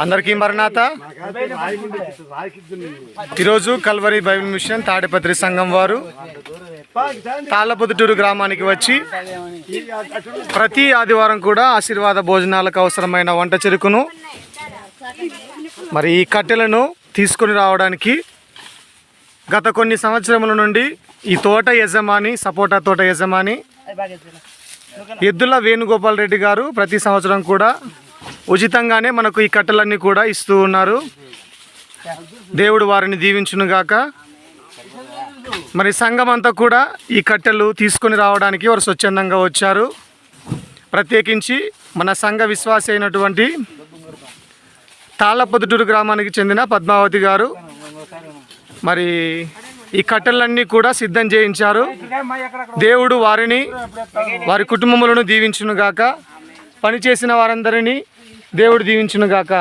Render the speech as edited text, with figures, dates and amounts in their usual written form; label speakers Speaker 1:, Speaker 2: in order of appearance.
Speaker 1: అందరికీ మరణాత. ఈరోజు కల్వరి బైబిల్ మిషన్ తాడిపత్రి సంఘం వారు తాళ్ళపొద్దుటూరు గ్రామానికి వచ్చి ప్రతి ఆదివారం కూడా ఆశీర్వాద భోజనాలకు అవసరమైన వంట చెరుకును మరి ఈ కట్టెలను తీసుకొని రావడానికి గత కొన్ని సంవత్సరముల నుండి ఈ తోట యజమాని, సపోటా తోట యజమాని ఎద్దుల వేణుగోపాల్ రెడ్డి గారు ప్రతి సంవత్సరం కూడా ఉచితంగానే మనకు ఈ కట్టెలన్నీ కూడా ఇస్తూ ఉన్నారు. దేవుడు వారిని దీవించునుగాక. మరి సంఘం అంతా కూడా ఈ కట్టెలు తీసుకొని రావడానికి వారు స్వచ్ఛందంగా వచ్చారు. ప్రత్యేకించి మన సంఘ విశ్వాసి అయినటువంటి తాళ్ళపొద్దుటూరు గ్రామానికి చెందిన పద్మావతి గారు మరి ఈ కట్టెలన్నీ కూడా సిద్ధం చేయించారు. దేవుడు వారిని, వారి కుటుంబములను దీవించునుగాక. పనిచేసిన వారందరినీ దేవుడు దీవించునుగాక.